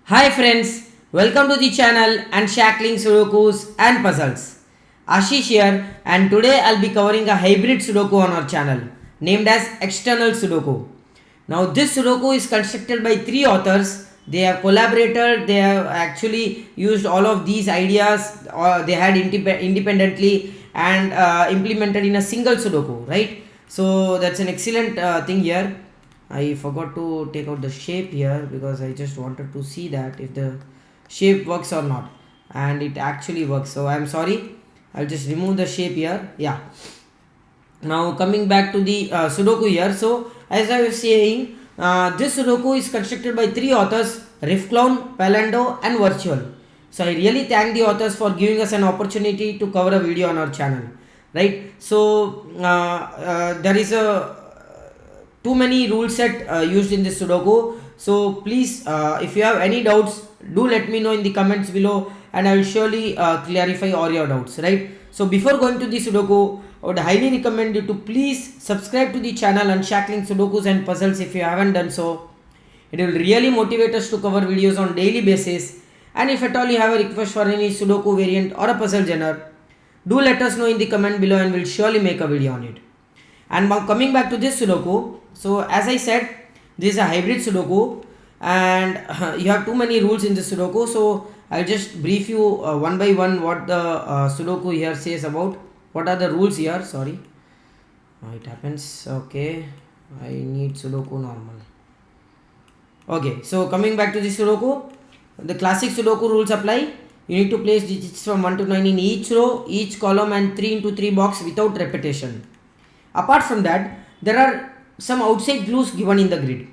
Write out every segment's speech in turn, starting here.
Hi friends, welcome to the channel and Shackling Sudokus and Puzzles. Ashish here, and today I'll be covering a hybrid Sudoku on our channel named as External Sudoku. Now this Sudoku is constructed by three authors. They have collaborated, they have actually used all of these ideas they had independently and implemented in a single Sudoku, right? So that's an excellent thing here. I forgot to take out the shape here because I just wanted to see that if the shape works or not, and it actually works. So I'm sorry, I'll just remove the shape here. Yeah, now coming back to the Sudoku here. So as I was saying, this Sudoku is constructed by three authors: Riffclown, Palando and Virtual. So I really thank the authors for giving us an opportunity to cover a video on our channel, right? So there is a too many rule set used in this Sudoku. So please, if you have any doubts, do let me know in the comments below, and I will surely clarify all your doubts, right? So before going to the Sudoku, I would highly recommend you to please subscribe to the channel Unshackling Sudokus and Puzzles if you haven't done so. It will really motivate us to cover videos on daily basis. And if at all you have a request for any Sudoku variant or a puzzle genre, do let us know in the comment below and we'll surely make a video on it. And now coming back to this Sudoku, so as I said, this is a hybrid Sudoku, and you have too many rules in this Sudoku. So I'll just brief you one by one what the Sudoku here says about what are the rules here. Sorry, it happens. Okay, I need Sudoku normal. Okay, so coming back to the Sudoku, the classic Sudoku rules apply. You need to place digits from 1 to 9 in each row, each column, and 3 into 3 box without repetition. Apart from that, there are some outside clues given in the grid.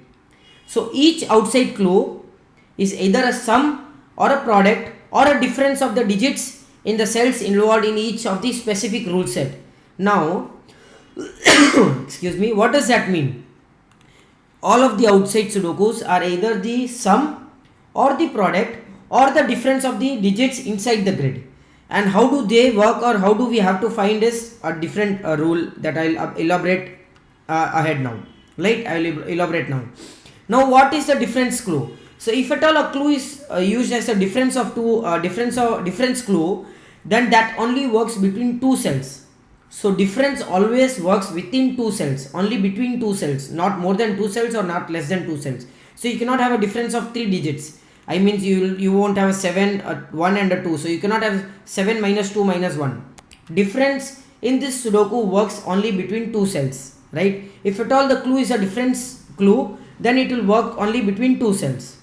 So each outside clue is either a sum or a product or a difference of the digits in the cells involved in each of the specific rule set. Now, excuse me, what does that mean? All of the outside Sudokus are either the sum or the product or the difference of the digits inside the grid. And how do they work, or how do we have to find is a different rule that I'll elaborate ahead now, right? I will elaborate now. Now what is the difference clue? So if at all a clue is used as a difference of two difference clue, then that only works between two cells. So difference always works within two cells, only between two cells, not more than two cells or not less than two cells. So you cannot have a difference of three digits. I mean, you won't have a 7, a 1 and a 2. So you cannot have 7 minus 2 minus 1. Difference in this Sudoku works only between two cells, right? If at all the clue is a difference clue, then it will work only between two cells,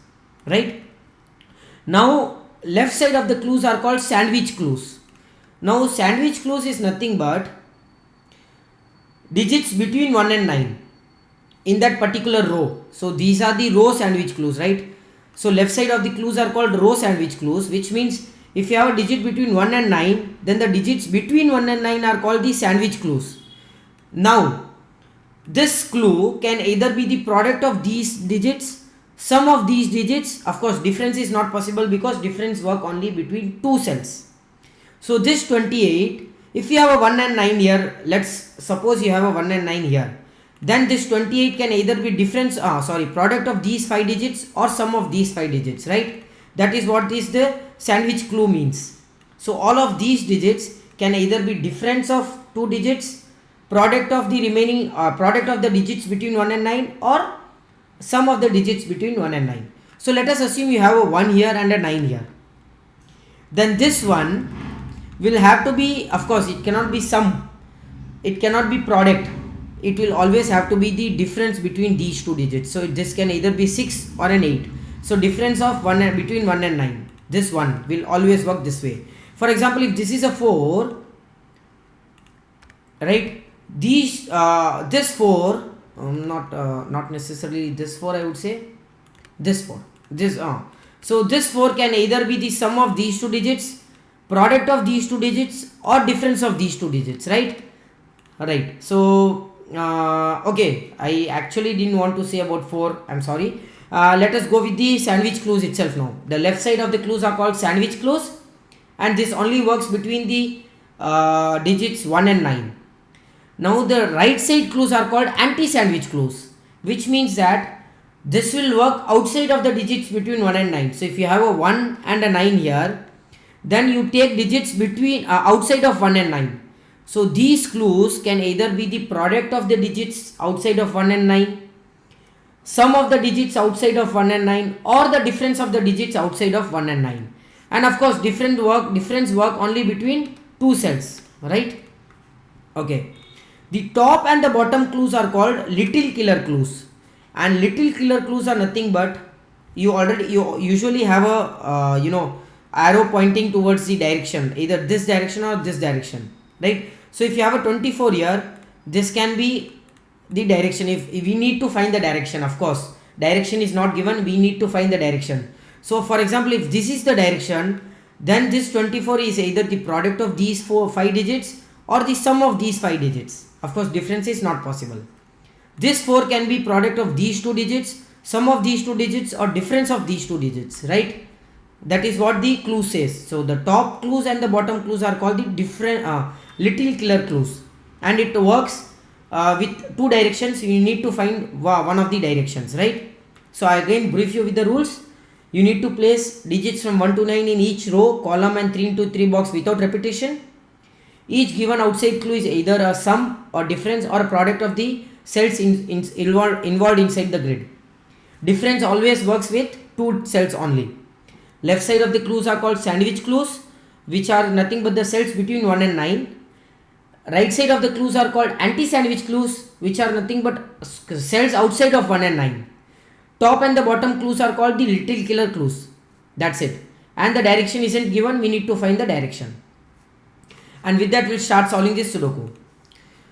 right? Now left side of the clues are called sandwich clues. Now sandwich clues is nothing but digits between 1 and 9 in that particular row. So these are the row sandwich clues, right? So left side of the clues are called row sandwich clues, which means if you have a digit between 1 and 9, then the digits between 1 and 9 are called the sandwich clues. Now this clue can either be the product of these digits, sum of these digits. Of course difference is not possible because difference work only between two cells. So this 28, if you have a 1 and 9 here, let's suppose you have a 1 and 9 here, then this 28 can either be product of these 5 digits or sum of these 5 digits, right? That is what is the sandwich clue means. So all of these digits can either be difference of two digits, product of the remaining product of the digits between 1 and 9, or sum of the digits between 1 and 9. So let us assume you have a 1 here and a 9 here. Then this one will have to be, of course it cannot be sum, it cannot be product, it will always have to be the difference between these two digits. So this can either be 6 or an 8. So difference of between 1 and 9, this one will always work this way. For example, if this is a 4, right, these this 4 not necessarily this 4, I would say this 4, this so this 4 can either be the sum of these two digits, product of these two digits, or difference of these two digits, right? So okay, I actually didn't want to say about 4, I'm sorry. Let us go with the sandwich clues itself now. The left side of the clues are called sandwich clues, and this only works between the digits 1 and 9. Now the right side clues are called anti-sandwich clues, which means that this will work outside of the digits between 1 and 9. So if you have a 1 and a 9 here, then you take digits between outside of 1 and 9. So these clues can either be the product of the digits outside of 1 and 9, sum of the digits outside of 1 and 9, or the difference of the digits outside of 1 and 9. And of course difference work only between two cells, right? Okay. The top and the bottom clues are called little killer clues, and little killer clues are nothing but you usually have a arrow pointing towards the direction, either this direction or this direction, right? So if you have a 24 here, this can be the direction. If we need to find the direction, of course direction is not given, we need to find the direction. So for example, if this is the direction, then this 24 is either the product of these 5 digits or the sum of these 5 digits. Of course difference is not possible. This 4 can be product of these 2 digits, sum of these 2 digits, or difference of these 2 digits, right? That is what the clue says. So the top clues and the bottom clues are called the different little killer clues, and it works with two directions. You need to find one of the directions, right? So I again brief you with the rules. You need to place digits from 1 to 9 in each row, column, and 3 into 3 box without repetition. Each given outside clue is either a sum or difference or a product of the cells involved inside the grid. Difference always works with two cells only. Left side of the clues are called sandwich clues, which are nothing but the cells between 1 and 9. Right side of the clues are called anti-sandwich clues, which are nothing but cells outside of 1 and 9. Top and the bottom clues are called the little killer clues. That's it. And the direction isn't given, we need to find the direction. And with that we'll start solving this Sudoku.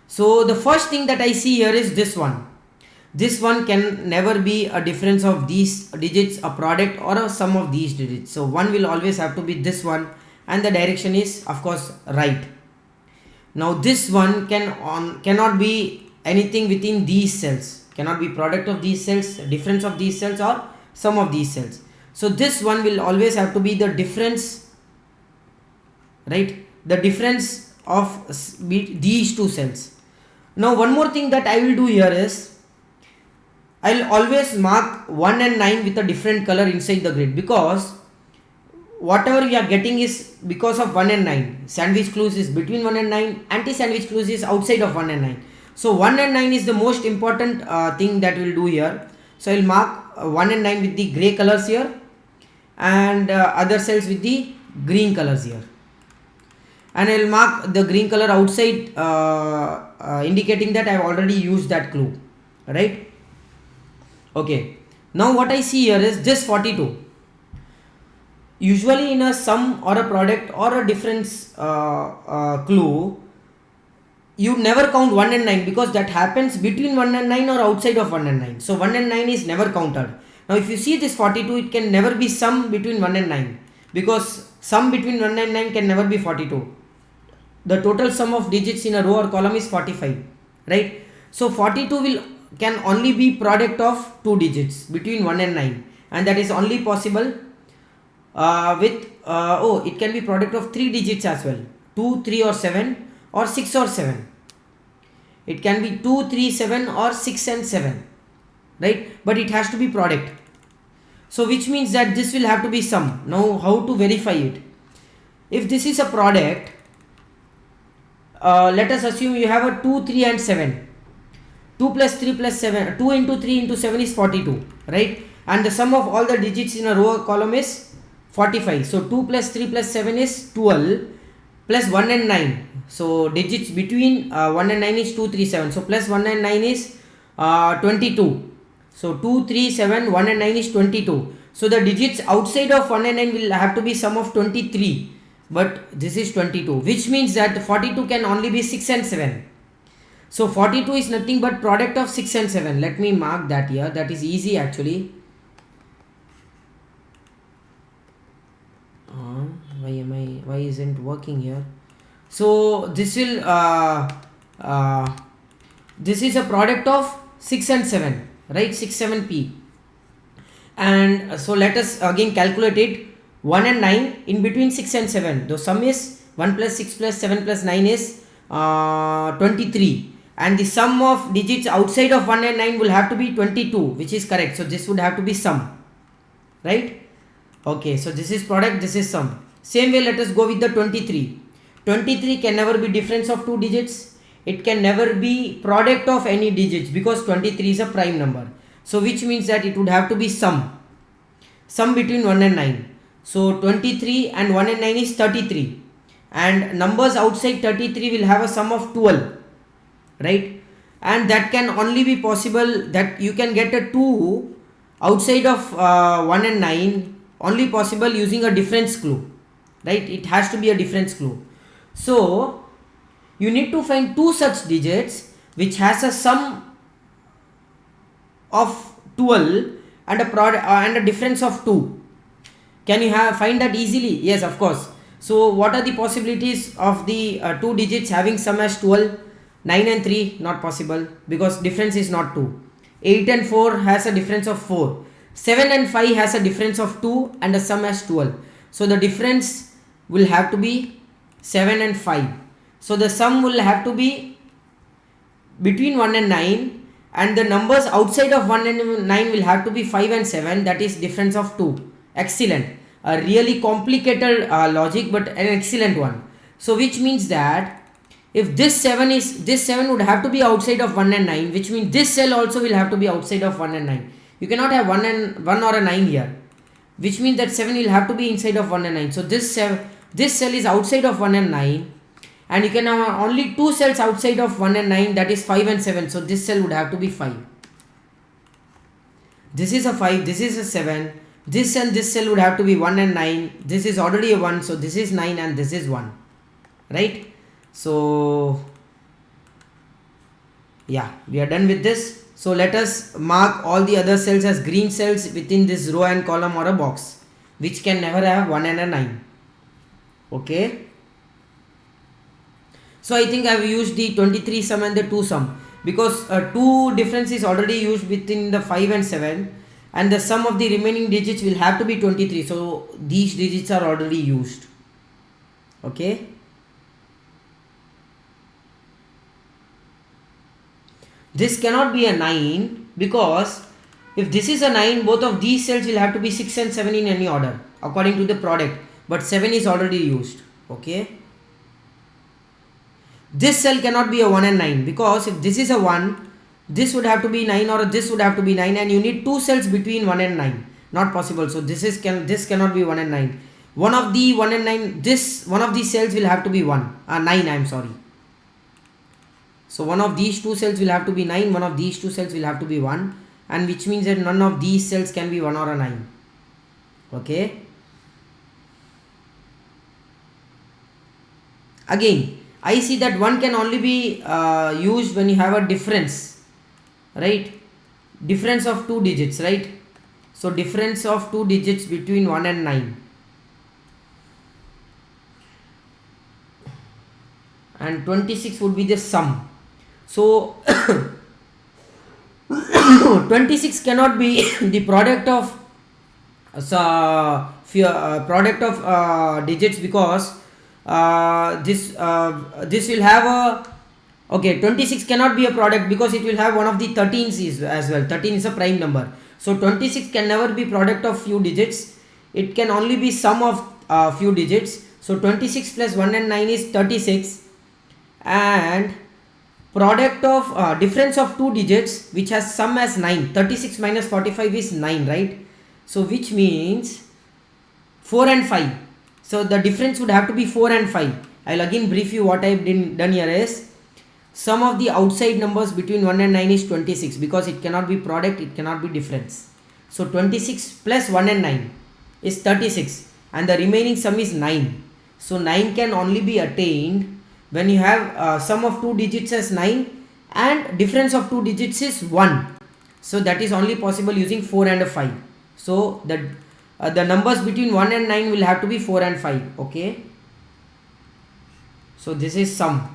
So the first thing that I see here is this one. This one can never be a difference of these digits, a product, or a sum of these digits. So one will always have to be this one, and the direction is of course right. Now this one cannot be anything within these cells, cannot be product of these cells, difference of these cells, or sum of these cells. So this one will always have to be the difference, right? The difference of these two cells. Now one more thing that I will do here is I'll always mark 1 and 9 with a different color inside the grid, because whatever we are getting is because of 1 and 9. Sandwich clues is between 1 and 9, anti-sandwich clues is outside of 1 and 9. So 1 and 9 is the most important thing that we'll do here. So I'll mark 1 and 9 with the grey colors here, and other cells with the green colors here. And I'll mark the green color outside, indicating that I've already used that clue, right? Okay. Now what I see here is this 42. Usually in a sum or a product or a difference clue, you never count 1 and 9, because that happens between 1 and 9 or outside of 1 and 9. So 1 and 9 is never counted. Now if you see this 42, it can never be sum between 1 and 9, because sum between 1 and 9 can never be 42. The total sum of digits in a row or column is 45, right? So 42 can only be product of two digits between 1 and 9, and that is only possible it can be product of 3 digits as well, 2, 3 or 7, or 6 or 7. It can be 2, 3, 7 or 6 and 7, right? But it has to be product. So which means that this will have to be sum. Now how to verify it? If this is a product, let us assume you have a 2, 3 and 7. 2 plus 3 plus 7, 2 into 3 into 7 is 42, right? And the sum of all the digits in a row or column is 45. So 2 plus 3 plus 7 is 12, plus 1 and 9. So digits between 1 and 9 is 2, 3, 7. So plus 1 and 9 is 22. So 2, 3, 7, 1 and 9 is 22. So the digits outside of 1 and 9 will have to be sum of 23. But this is 22, which means that 42 can only be 6 and 7. So 42 is nothing but product of 6 and 7. Let me mark that here. That is easy actually. Why isn't working here? So this will this is a product of 6 and 7, right? 6, 7p. And so let us again calculate it. 1 and 9 in between 6 and 7. The sum is 1 plus 6 plus 7 plus 9 is 23. and the sum of digits outside of 1 and 9 will have to be 22, which is correct. So this would have to be sum, right? Okay, so this is product, this is sum. Same way, let us go with the 23. 23 can never be difference of two digits. It can never be product of any digits because 23 is a prime number. So which means that it would have to be sum between 1 and 9. So 23 and 1 and 9 is 33, and numbers outside 33 will have a sum of 12, right? And that can only be possible, that you can get a 2 outside of 1 and 9 only possible using a difference clue, right? It has to be a difference clue. So you need to find two such digits which has a sum of 12 and a product and a difference of 2. Can you find that easily? Yes, of course. So what are the possibilities of the two digits having sum as 12? 9 and 3 not possible because difference is not 2. 8 and 4 has a difference of 4. 7 and 5 has a difference of 2 and a sum as 12. So the difference will have to be 7 and 5. So the sum will have to be between 1 and 9, and the numbers outside of 1 and 9 will have to be 5 and 7, that is difference of 2. Excellent. A really complicated logic, but an excellent one. So which means that if this 7 would have to be outside of 1 and 9, which means this cell also will have to be outside of 1 and 9. You cannot have 1 or a 9 here, which means that 7 will have to be inside of 1 and 9. So this cell is outside of 1 and 9, and you can have only two cells outside of 1 and 9, that is 5 and 7. So this cell would have to be 5. This is a 5, this is a 7. This and this cell would have to be 1 and 9. This is already a 1, so this is 9 and this is 1, right? So yeah, we are done with this. So let us mark all the other cells as green cells within this row and column or a box, which can never have 1 and a 9. Okay. So I think I have used the 23 sum and the 2 sum because 2 difference is already used within the 5 and 7, and the sum of the remaining digits will have to be 23. So these digits are already used. Okay. This cannot be a 9 because if this is a 9, both of these cells will have to be 6 and 7 in any order according to the product, but 7 is already used. Okay. This cell cannot be a 1 and 9 because if this is a 1, this would have to be 9 or this would have to be 9, and you need two cells between 1 and 9. Not possible. So this cannot be 1 and 9. One of the 1 and 9, one of these cells will have to be 9, I am sorry. So one of these two cells will have to be 9, one of these two cells will have to be 1, and which means that none of these cells can be 1 or a 9. Okay. Again, I see that 1 can only be used when you have a difference, right? Difference of two digits, right? So difference of two digits between 1 and 9. And 26 would be the sum. So 26 cannot be the product of digits because this will have a, okay, 26 cannot be a product because it will have one of the 13s as well. 13 is a prime number. So 26 can never be product of few digits. It can only be sum of few digits. So 26 plus 1 and 9 is 36, and product of difference of two digits which has sum as 9. 36 minus 45 is 9, right? So which means 4 and 5. So the difference would have to be 4 and 5. I'll again brief you. What I've done here is sum of the outside numbers between 1 and 9 is 26 because it cannot be product, it cannot be difference. So 26 plus 1 and 9 is 36, and the remaining sum is 9. So 9 can only be attained when you have sum of two digits as 9 and difference of two digits is 1. So that is only possible using 4 and a 5. So the numbers between 1 and 9 will have to be 4 and 5. Okay. So this is sum.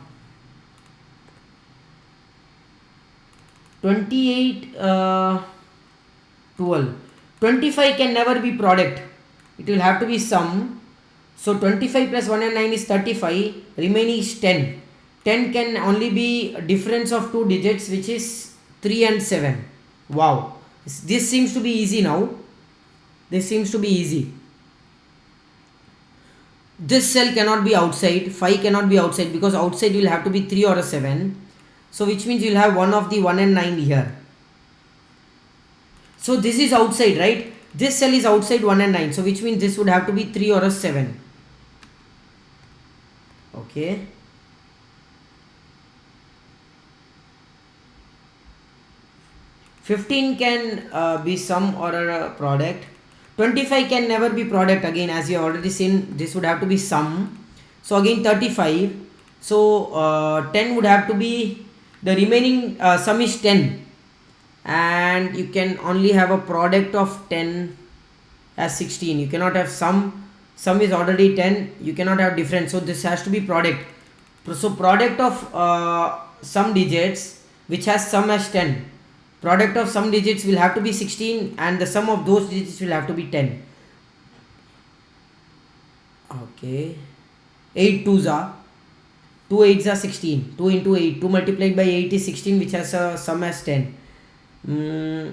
28 12. 25 can never be product. It will have to be sum. So 25 plus 1 and 9 is 35. Remaining is 10. 10 can only be a difference of two digits, which is 3 and 7. Wow, this seems to be easy now. This seems to be easy. This cell cannot be outside, 5 cannot be outside, because outside will have to be 3 or a 7. So which means you'll have one of the 1 and 9 here. So this is outside, right? This cell is outside 1 and 9. So which means this would have to be 3 or a 7. Okay. $15 can be sum or a product. 25 can never be product, again, as you have already seen. This would have to be sum. So again 35. So 10 would have to be, the remaining sum is 10, and you can only have a product of 10 as 16. You cannot have sum is already 10, you cannot have difference. So this has to be product. So product of some digits which has sum as 10, product of some digits will have to be 16, and the sum of those digits will have to be 10. Okay, 8 2s are 2 8s are 16. 2 into 8, 2 multiplied by 8 is 16, which has a sum as 10.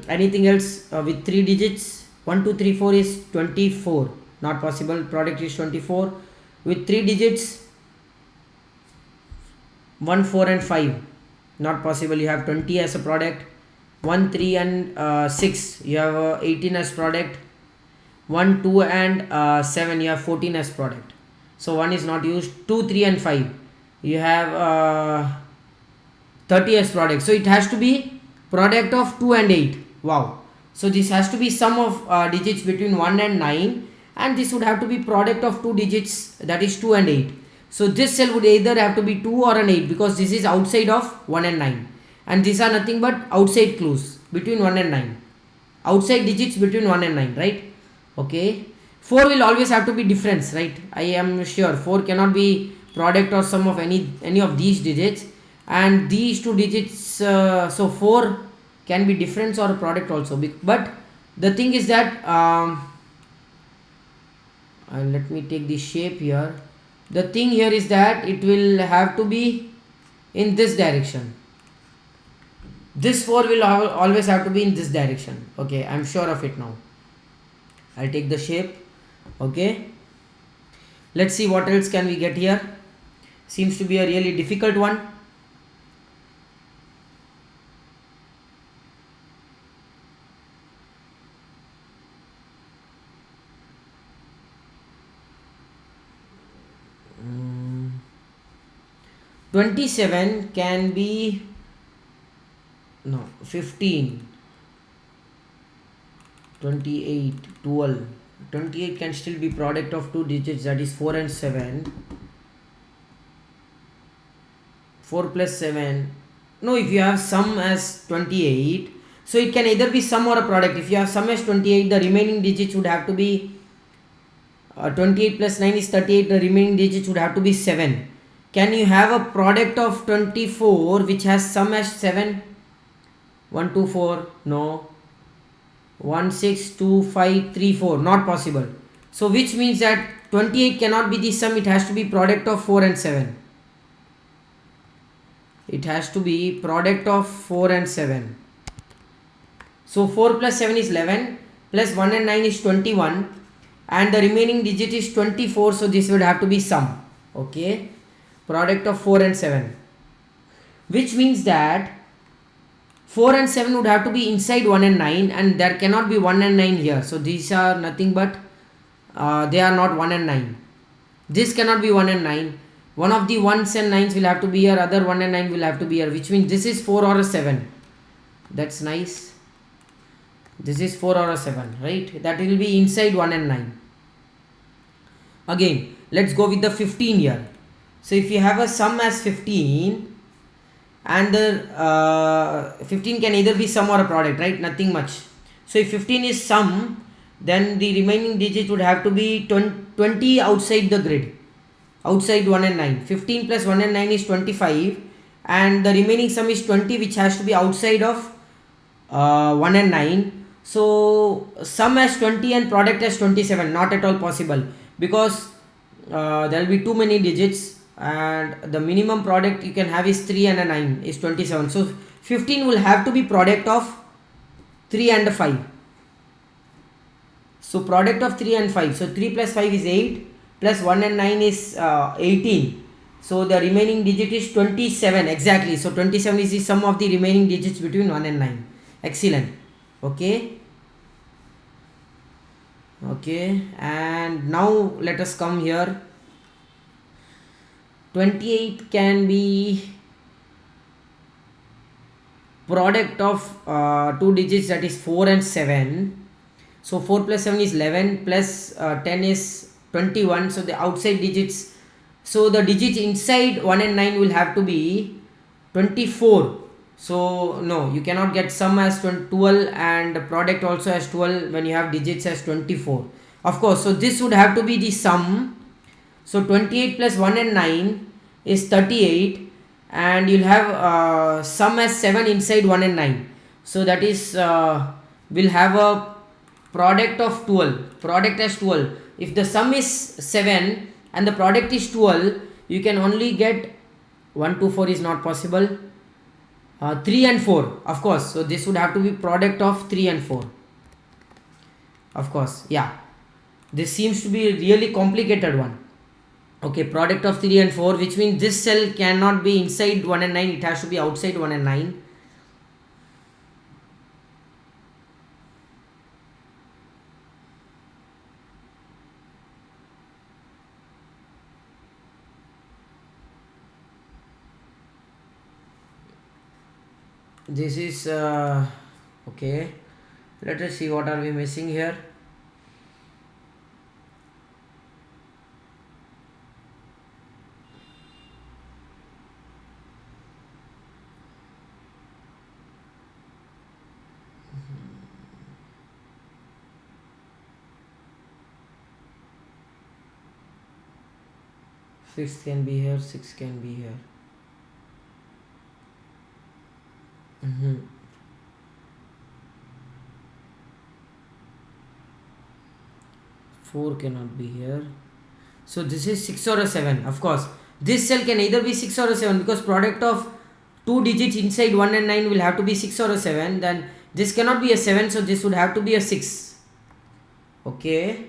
Anything else with 3 digits? 1 2 3 4 is 24. Not possible. Product is 24. With 3 digits, 1 4 and 5. Not possible. You have 20 as a product. 1 3 and 6. You have 18 as product. 1 2 and 7. You have 14 as product. So 1 is not used. 2 3 and 5. You have 30 as product. So it has to be product of 2 and 8. Wow. So this has to be sum of digits between 1 and 9, and this would have to be product of two digits, that is 2 and 8. So this cell would either have to be 2 or an 8, because this is outside of 1 and 9, and these are nothing but outside clues between 1 and 9, outside digits between 1 and 9, right? Okay, 4 will always have to be difference, right? I am sure 4 cannot be product or sum of any of these digits, and these two digits, so 4 can be difference or a product also. But the thing is that let me take the shape here. The thing here is that it will have to be in this direction. This 4 will always have to be in this direction. Okay, I'm sure of it now. I'll take the shape. Okay, let's see what else can we get here. Seems to be a really difficult one. Mm. 27 can be, no, 15, 28, 12. 28 can still be product of two digits, that is 4 and 7. 4 plus 7. No, if you have sum as 28, so it can either be sum or a product. If you have sum as 28, the remaining digits would have to be 28 plus 9 is 38. The remaining digits would have to be 7. Can you have a product of 24 which has sum as 7? 1 2 4, no. 1 6 2 5 3 4, not possible. So which means that 28 cannot be the sum, it has to be product of 4 and 7. It has to be product of 4 and 7. So 4 plus 7 is 11, plus 1 and 9 is 21, and the remaining digit is 24. So this would have to be sum. Okay, product of 4 and 7, which means that 4 and 7 would have to be inside 1 and 9, and there cannot be 1 and 9 here. So these are nothing but they are not 1 and 9. This cannot be 1 and 9. One of the 1s and 9s will have to be here, other 1 and 9 will have to be here, which means this is 4 or a 7. That's nice. This is 4 or a 7, right? That will be inside 1 and 9. Again, let's go with the 15 here. So if you have a sum as 15, and the 15 can either be sum or a product, right? Nothing much. So if 15 is sum, then the remaining digit would have to be 20 outside the grid, outside 1 and 9. 15 plus 1 and 9 is 25, and the remaining sum is 20, which has to be outside of 1 and 9. So sum as 20 and product as 27, not at all possible, because there will be too many digits. and the minimum product you can have is 3 and a 9 is 27. So 15 will have to be product of 3 and 5. So product of 3 and 5. So 3 plus 5 is 8 plus 1 and 9 is 18. So the remaining digit is 27 exactly. So 27 is the sum of the remaining digits between 1 and 9. Excellent. Okay. Okay, and now let us come here. 28 can be product of two digits, that is 4 and 7. So 4 plus 7 is 11 plus 10 is 21. So the outside digits, so the digits inside 1 and 9 will have to be 24. So no, you cannot get sum as 12 and product also as 12 when you have digits as 24. Of course, so this would have to be the sum. So 28 plus 1 and 9 is 38, and you'll have sum as 7 inside 1 and 9. So that is we'll have a product of 12, product as 12. If the sum is 7 and the product is 12, you can only get 1, 2, 4 is not possible. 3 and 4, of course. So this would have to be product of 3 and 4. Of course, yeah. This seems to be a really complicated one. Okay, product of 3 and 4, which means this cell cannot be inside 1 and 9. It has to be outside 1 and 9. This is okay. Let us see what are we missing here. Six can be here, 6 can be here. 4 cannot be here. So this is 6 or a 7. Of course, this cell can either be 6 or a 7 because product of two digits inside 1 and 9 will have to be 6 or a 7. Then this cannot be a 7, so this would have to be a 6. Okay,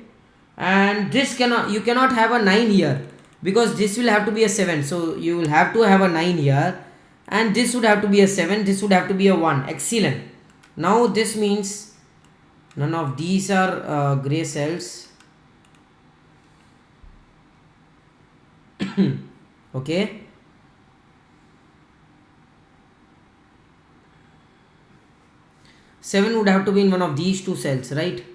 and this cannot, you cannot have a 9 here because this will have to be a 7. So you will have to have a 9 here, and this would have to be a 7, this would have to be a 1. Excellent. Now this means none of these are gray cells. Okay, seven would have to be in one of these two cells, right?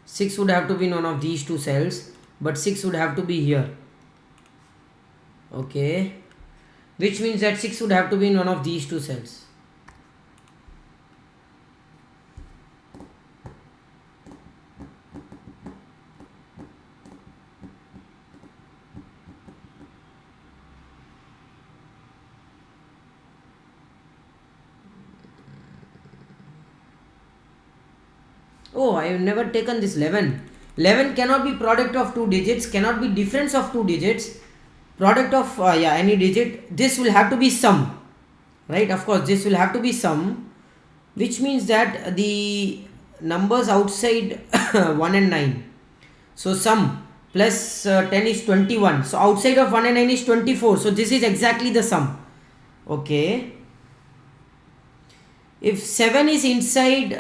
Six would have to be in one of these two cells, but 6 would have to be here. Okay, which means that 6 would have to be in one of these two cells. Oh, I have never taken this 11. 11 cannot be product of two digits, cannot be difference of two digits. Product of any digit. This will have to be sum, right? Of course, this will have to be sum, which means that the numbers outside 1 and 9. So sum plus 10 is 21. So outside of 1 and 9 is 24. So this is exactly the sum. Okay. If 7 is inside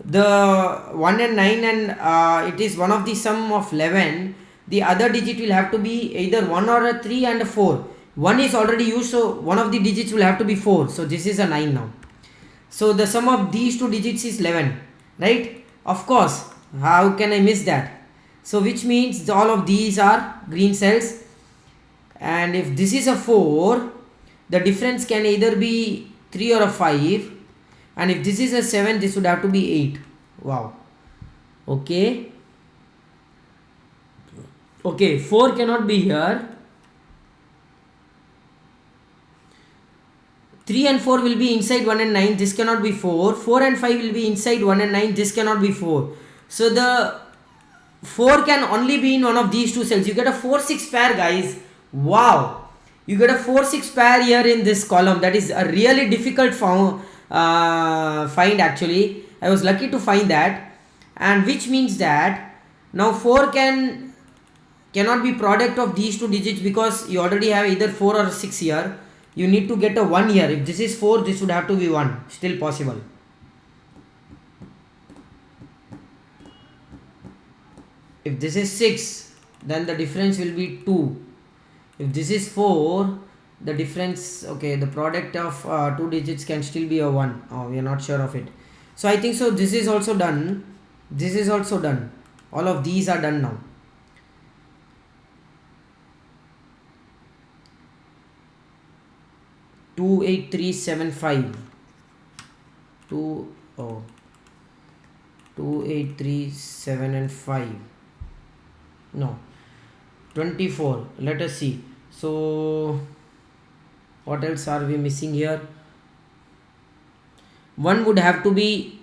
the 1 and 9 and it is one of the sum of 11, the other digit will have to be either 1 or a 3 and a 4. 1 is already used, so one of the digits will have to be 4. So this is a 9 now. So the sum of these two digits is 11, right? Of course, how can I miss that? So which means all of these are green cells, and if this is a 4, the difference can either be 3 or a 5, and if this is a 7, this would have to be 8. Wow. Okay. Okay, 4 cannot be here. 3 and 4 will be inside 1 and 9. This cannot be 4. 4 and 5 will be inside 1 and 9. This cannot be 4. So the 4 can only be in one of these two cells. You get a 4-6 pair, guys. Wow, you get a 4-6 pair here in this column. That is a really difficult find actually. I was lucky to find that, and which means that now 4 cannot be product of these two digits, because you already have either 4 or 6 here. You need to get a 1 here. If this is 4, this would have to be 1. Still possible. If this is 6, then the difference will be 2. If this is 4, the difference, okay, the product of two digits can still be a 1. Oh, we are not sure of it. So I think so this is also done. This is also done. All of these are done now. Two, 8, 3, 7, 5. 2, 8, 3, 7 and 5. No, 24. Let us see. So what else are we missing here? One would have to be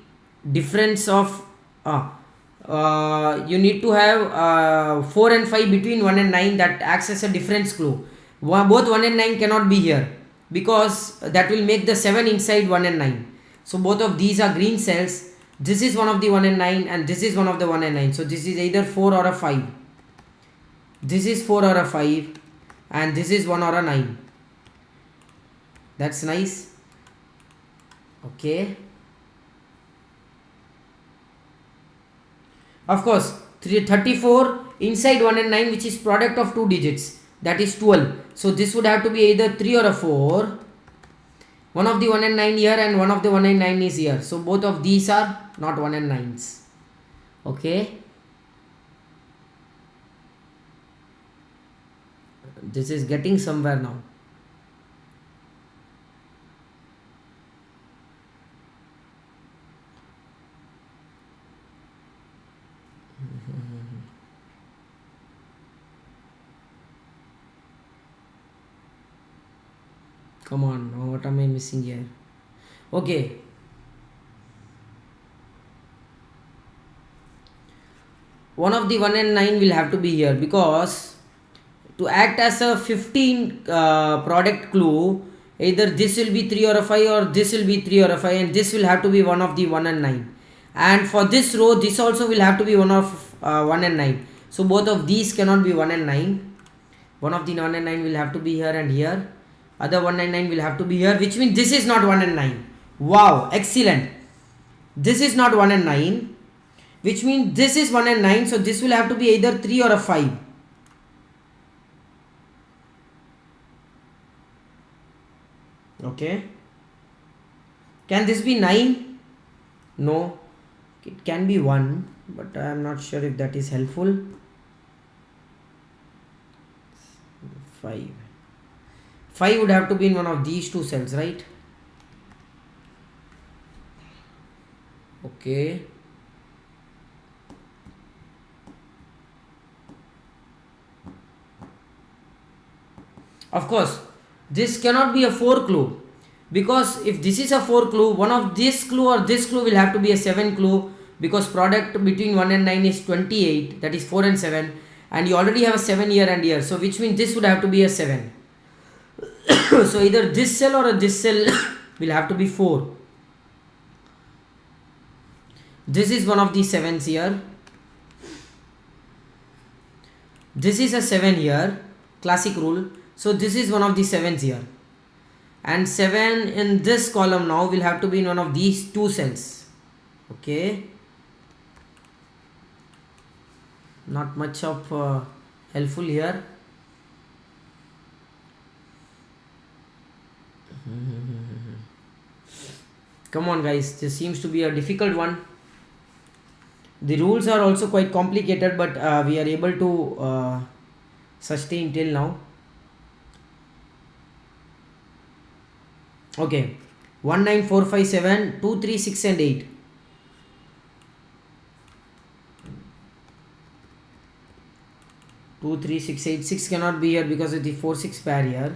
difference of you need to have 4 and 5 between 1 and 9. That acts as a difference clue. Both 1 and 9 cannot be here, because that will make the 7 inside 1 and 9. So both of these are green cells. This is one of the 1 and 9, and this is one of the 1 and 9. So this is either 4 or a 5. This is 4 or a 5, and this is 1 or a 9. That's nice. Okay. Of course, 34 inside 1 and 9, which is product of two digits, that is 12. So this would have to be either 3 or a 4. One of the 1 and 9 here, and one of the 1 and 9 is here. So both of these are not 1 and 9s. Okay. This is getting somewhere now. Come on, what am I missing here? Okay. One of the 1 and 9 will have to be here, because to act as a 15 product clue, either this will be 3 or a 5, or this will be 3 or a 5, and this will have to be one of the 1 and 9. And for this row, this also will have to be one of 1 and 9. So both of these cannot be 1 and 9. One of the 1 and 9 will have to be here and here. Other 1 and 9 will have to be here, which means this is not 1 and 9. Wow, excellent. This is not 1 and 9, which means this is 1 and 9. So this will have to be either 3 or a 5. Okay. Can this be 9? No. It can be 1, but I am not sure if that is helpful. 5. 5 would have to be in one of these two cells, right? Okay. Of course, this cannot be a 4 clue, because if this is a 4 clue, one of this clue or this clue will have to be a 7 clue, because product between 1 and 9 is 28, that is 4 and 7, and you already have a 7 here and here. So which means this would have to be a 7. So either this cell or this cell will have to be 4. This is one of the 7s here. This is a 7 here, classic rule. So this is one of the 7s here. And 7 in this column now will have to be in one of these two cells. Okay. Not much of helpful here. Come on guys, this seems to be a difficult one. The rules are also quite complicated, but we are able to sustain till now. Okay, 1, 9, 4, 5, 7, 2, 3, 6 and 8. Two, 3, 6, 8. 6 cannot be here because of the 4, 6 pair here.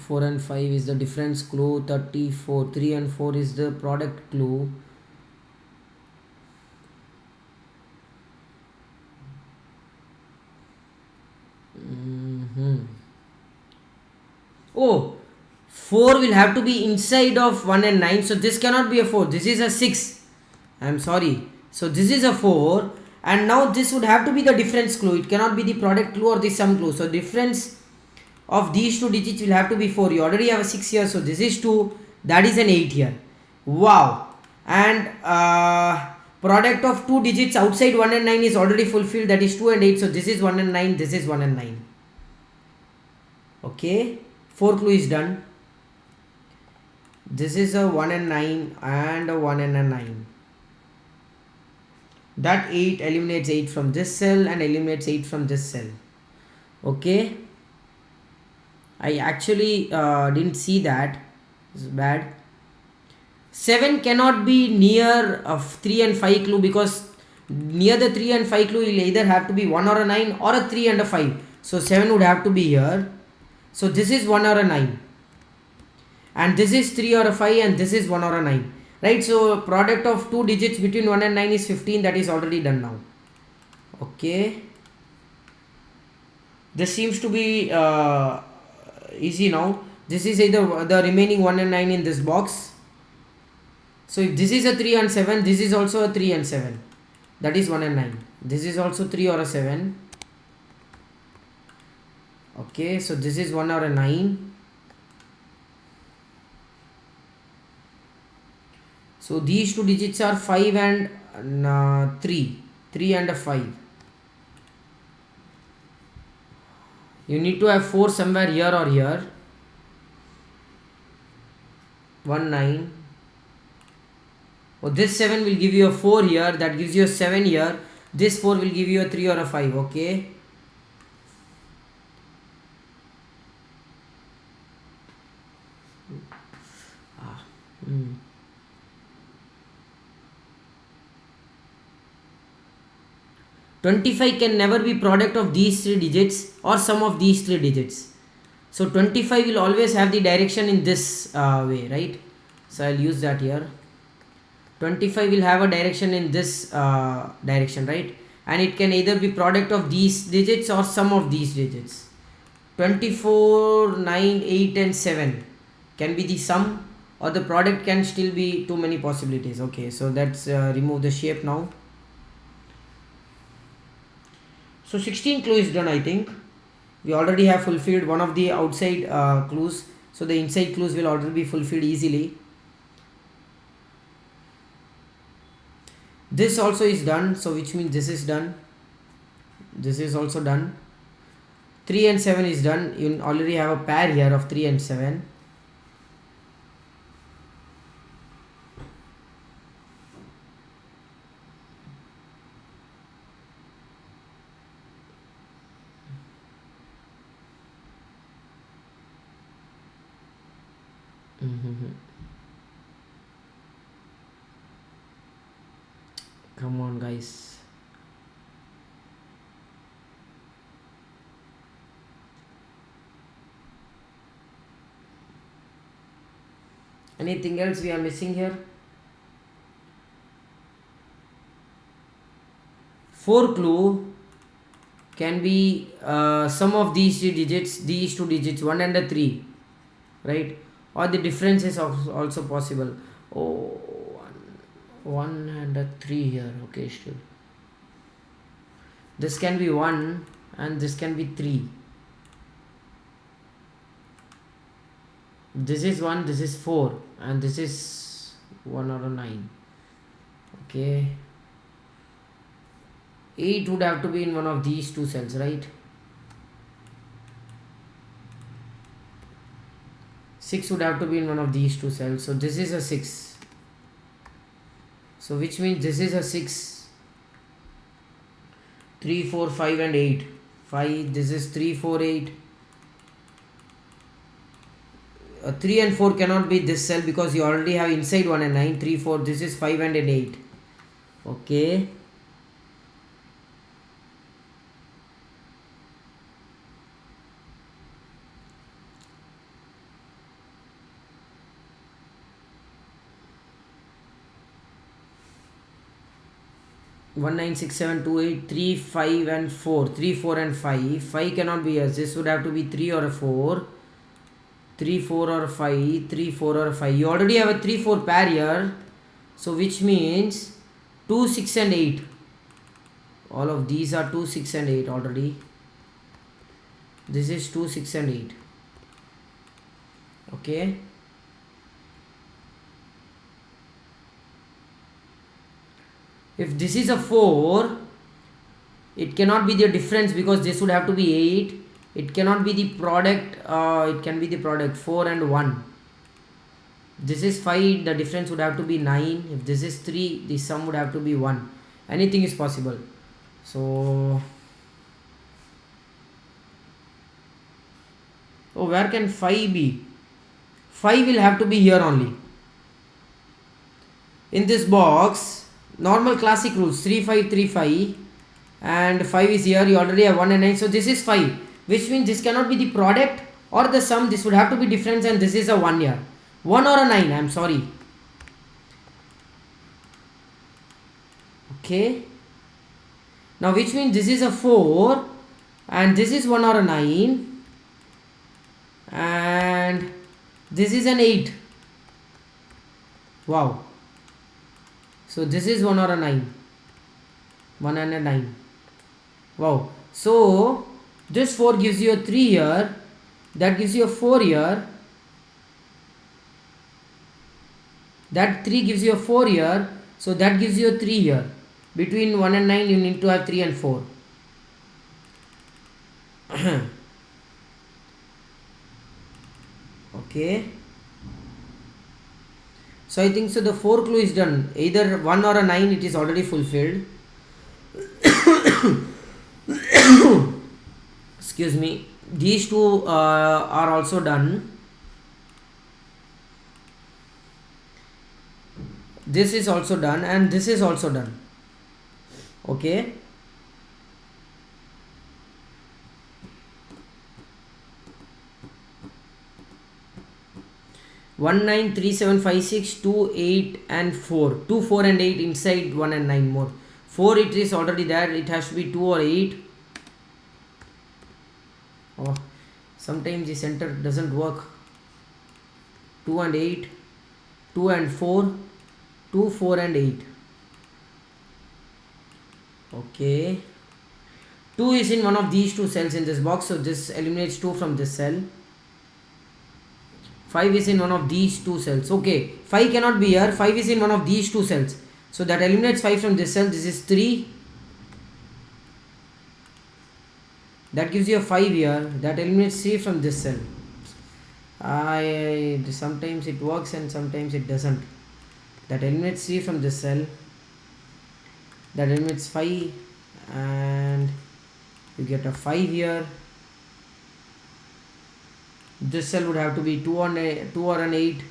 4 and 5 is the difference clue. 34. 3 and 4 is the product clue. Oh, 4 will have to be inside of 1 and 9. So this cannot be a 4. This is a 6. I am sorry. So this is a 4. And now this would have to be the difference clue. It cannot be the product clue or the sum clue. So difference of these two digits will have to be 4. You already have a 6 here. So this is 2. That is an 8 here. Wow. And product of two digits outside 1 and 9 is already fulfilled. That is 2 and 8. So this is 1 and 9. This is 1 and 9. Okay. 4 clue is done. This is a 1 and 9 and a 1 and a 9. That 8 eliminates 8 from this cell and eliminates 8 from this cell. Okay. I actually didn't see that. It's bad. 7 cannot be near of 3 and 5 clue, because near the 3 and 5 clue will either have to be 1 or a 9 or a 3 and a 5. So 7 would have to be here. So this is 1 or a 9. And this is 3 or a 5 and this is 1 or a 9. Right, so product of two digits between 1 and 9 is 15. That is already done now. Okay. This seems to be easy now. This is either the remaining 1 and 9 in this box. So if this is a 3 and 7, this is also a 3 and 7. That is 1 and 9. This is also 3 or a 7. Okay, so this is 1 or a 9. So these two digits are 5 and 3. 3 and a 5. You need to have 4 somewhere here or here. 1, 9. Oh, this 7 will give you a 4 here. That gives you a 7 here. This 4 will give you a 3 or a 5. Okay. Hmm. 25 can never be product of these three digits or sum of these three digits. So 25 will always have the direction in this way, right? So I'll use that here. 25 will have a direction in this direction, right? And it can either be product of these digits or sum of these digits. 24, 9, 8 and 7 can be the sum, or the product can still be too many possibilities. Okay, so let's remove the shape now. So 16 clue is done, I think. We already have fulfilled one of the outside clues. So the inside clues will already be fulfilled easily. This also is done. So which means this is done. This is also done. 3 and 7 is done. You already have a pair here of 3 and 7. Come on, guys. Anything else we are missing here? 4 clue can be sum of these three digits, these two digits, 1 and a 3, right? Or the difference is also possible. Oh, 1 and a 3 here. Okay, still. This can be 1 and this can be 3. This is 1, this is 4 and this is 1 or a 9. Okay. 8 would have to be in one of these two cells, right? 6 would have to be in one of these two cells. So this is a 6. So which means this is a 6. 3, 4, 5 and 8. 5, this is 3, 4, 8. 3 and 4 cannot be this cell because you already have inside 1 and 9. 3, 4, this is 5 and an 8. Okay. 1 9 6 7 2 8 3 5 and 4, 3 4 and 5. 5 cannot be here. This would have to be 3 or a 4. 3 4 or 5, 3 4 or 5. You already have a 3 4 pair here, so which means 2 6 and 8. All of these are 2 6 and 8 already. This is 2 6 and 8. Okay, if this is a 4, it cannot be the difference because this would have to be 8. It cannot be the product. It can be the product 4 and 1. This is 5, the difference would have to be 9. If this is 3, the sum would have to be 1. Anything is possible. So where can 5 be? 5 will have to be here only. In this box, normal classic rules, 3 5 3 5, and 5 is here. You already have 1 and 9, so this is 5, which means this cannot be the product or the sum. This would have to be difference, and this is a 1 here. 1 or a 9, I am sorry. Okay, now which means this is a 4 and this is 1 or a 9, and this is an 8. Wow. So this is 1 or a 9. 1 and a 9. Wow. So this 4 gives you a 3 here. That gives you a 4 here. That 3 gives you a 4 here. So that gives you a 3 here. Between 1 and 9 you need to have 3 and 4. Okay. So I think so the 4 clue is done. Either 1 or a 9, it is already fulfilled. Excuse me. These two are also done. This is also done and this is also done. Okay. One 9 3 7 5 6 2 8 and 4. 2 4 and 8 inside 1 and 9 more. 4 it is already there. It has to be 2 or 8. Oh, sometimes the center doesn't work. 2 and 8, 2 and 4, 2 4 and 8. Okay, 2 is in one of these two cells in this box, so this eliminates 2 from this cell. 5 is in one of these two cells. Okay, 5 cannot be here. 5 is in one of these two cells, so that eliminates 5 from this cell. This is 3. That gives you a 5 here. That eliminates 3 from this cell. Sometimes it works and sometimes it doesn't. That eliminates 3 from this cell. That eliminates 5, and you get a 5 here. This cell would have to be 2 or an 8.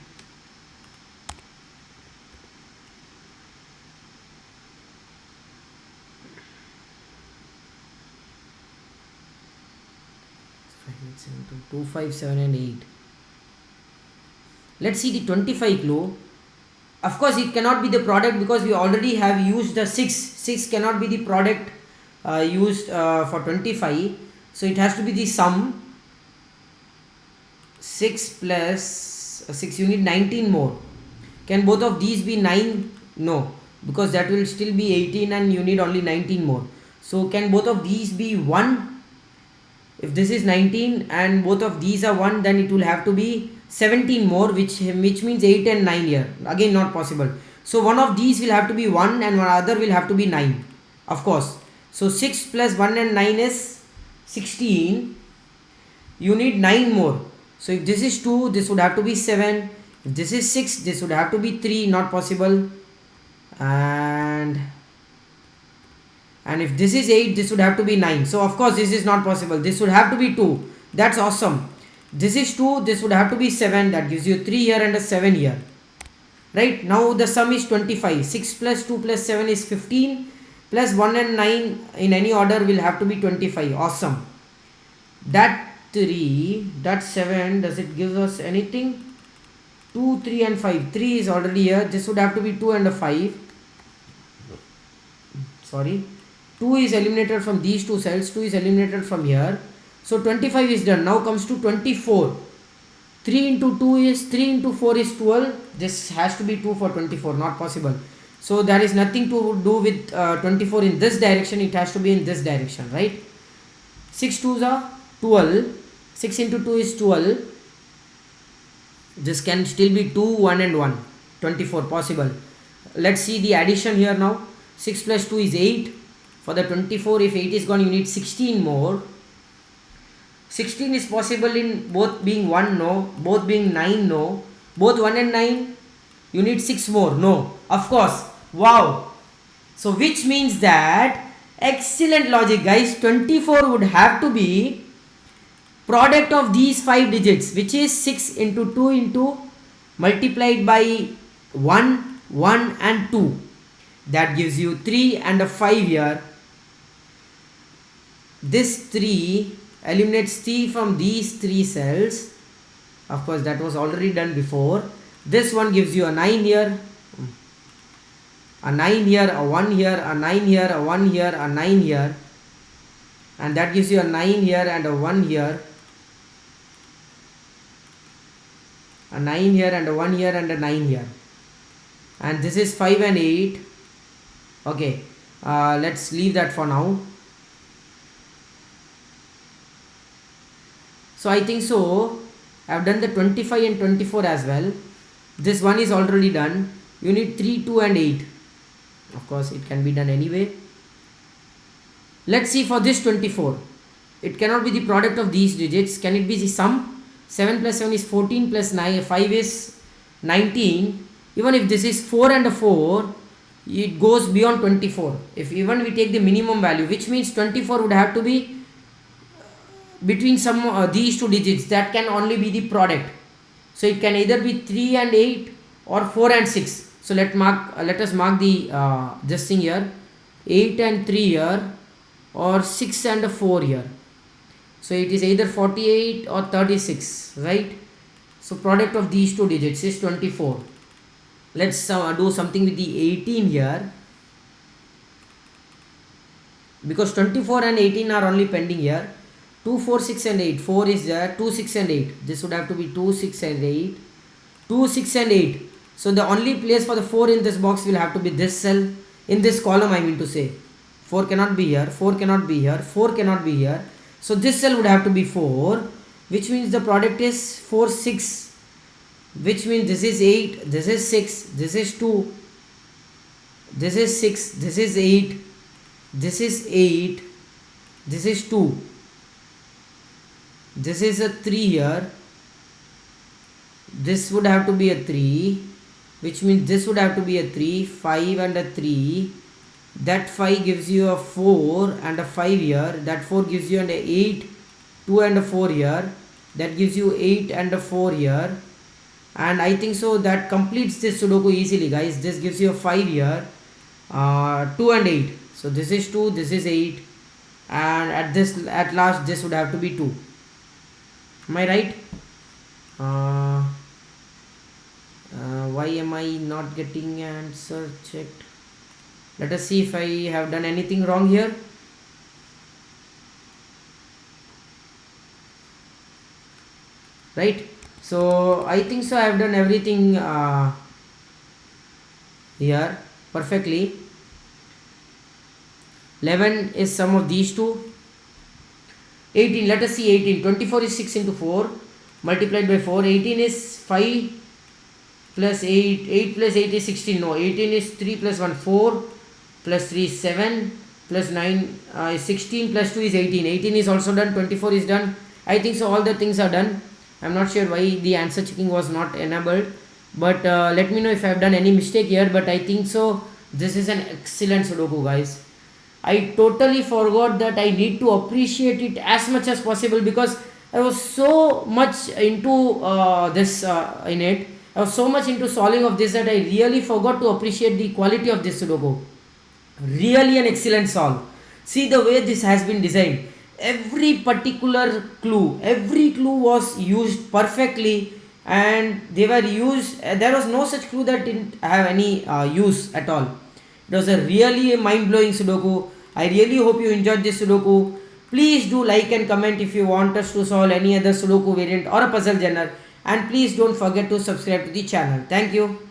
2 5 7 and 8. Let's see the 25 clue. Of course it cannot be the product because we already have used the 6. 6 cannot be the product used for 25, so it has to be the sum. 6 plus 6, you need 19 more. Can both of these be 9? No, because that will still be 18 and you need only 19 more. So can both of these be 1? If this is 19 and both of these are 1, then it will have to be 17 more, which means 8 and 9 here. Again, not possible. So one of these will have to be 1 and one other will have to be 9, of course. So 6 plus 1 and 9 is 16. You need 9 more. So if this is 2, this would have to be 7. If this is 6, this would have to be 3. Not possible. And if this is 8, this would have to be 9. So of course this is not possible. This would have to be 2. That's awesome. This is 2. This would have to be 7. That gives you 3 here and a 7 here. Right. Now the sum is 25. 6 plus 2 plus 7 is 15. Plus 1 and 9 in any order will have to be 25. Awesome. That 3, that 7, does it give us anything? 2, 3 and 5. 3 is already here. This would have to be 2 and a 5. sorry, 2 is eliminated from these two cells, 2 is eliminated from here. So 25 is done. Now comes to 24. 3 into 2 is 3 into 4 is 12. This has to be 2 for 24, not possible. So there is nothing to do with 24 in this direction, it has to be in this direction, right? 6 2s are 12, 6 into 2 is 12. This can still be 2, 1 and 1, 24 possible. Let's see the addition here now. 6 plus 2 is 8. For the 24, if 8 is gone, you need 16 more. 16 is possible in both being 1, no. Both being 9, no. Both 1 and 9, you need 6 more, no. Of course. Wow. So which means that, excellent logic guys, 24 would have to be product of these 5 digits, which is 6 into 2 into multiplied by 1, 1 and 2. That gives you 3 and a 5 here. This 3 eliminates 3 from these 3 cells. Of course that was already done before. This one gives you a 9 here, a 9 here, a 1 here, a 9 here, a 1 here, a 9 here, and that gives you a 9 here and a 1 here, a 9 here and a 1 here and a 9 here, and this is 5 and 8. Okay, let's leave that for now. So I think so I have done the 25 and 24 as well. This one is already done. You need 3, 2 and 8. Of course it can be done anyway. Let's see for this 24. It cannot be the product of these digits. Can it be the sum? 7 plus 7 is 14 plus 9, 5 is 19. Even if this is 4 and a 4, it goes beyond 24. If even we take the minimum value, which means 24 would have to be between some these two digits, that can only be the product. So it can either be 3 and 8 or 4 and 6. So let us mark the this thing here, 8 and 3 here, or 6 and 4 here. So it is either 48 or 36, right? So product of these two digits is 24. Let's do something with the 18 here, because 24 and 18 are only pending here. 2, 4, 6 and 8. 4 is there. 2, 6 and 8. This would have to be 2, 6 and 8. 2, 6 and 8. So the only place for the 4 in this box will have to be this cell. In this column I mean to say. 4 cannot be here. 4 cannot be here. 4 cannot be here. So this cell would have to be 4. Which means the product is 4, 6. Which means this is 8. This is 6. This is 2. This is 6. This is 8. This is 8. This is 2. This is a 3 here. This would have to be a 3, which means this would have to be a 3, 5 and a 3. That 5 gives you a 4 and a 5 here. That 4 gives you an 8, 2 and a 4 here. That gives you 8 and a 4 here. And I think so that completes this Sudoku easily, guys. This gives you a 5 here, 2 and 8. So this is 2, this is 8, and at last this would have to be 2. Am I right? Why am I not getting answer checked? Let us see if I have done anything wrong here. Right? So I think so I have done everything here perfectly. 11 is sum of these two. 18, let us see 18. 24 is 6 into 4 multiplied by 4. 18 is 5 plus 8. 8 plus 8 is 16. No, 18 is 3 plus 1, 4 plus 3 is 7 plus 9 is 16 plus 2 is 18. 18 is also done. 24 is done. I think so all the things are done. I am not sure why the answer checking was not enabled, but let me know if I have done any mistake here. But I think so this is an excellent Sudoku, guys. I totally forgot that I need to appreciate it as much as possible, because I was so much into this in it. I was so much into solving of this that I really forgot to appreciate the quality of this Sudoku. Really an excellent solve. See the way this has been designed. Every particular clue, every clue was used perfectly, and they were used. There was no such clue that didn't have any use at all. It was a really mind-blowing Sudoku. I really hope you enjoyed this Sudoku. Please do like and comment if you want us to solve any other Sudoku variant or a puzzle genre. And please don't forget to subscribe to the channel. Thank you.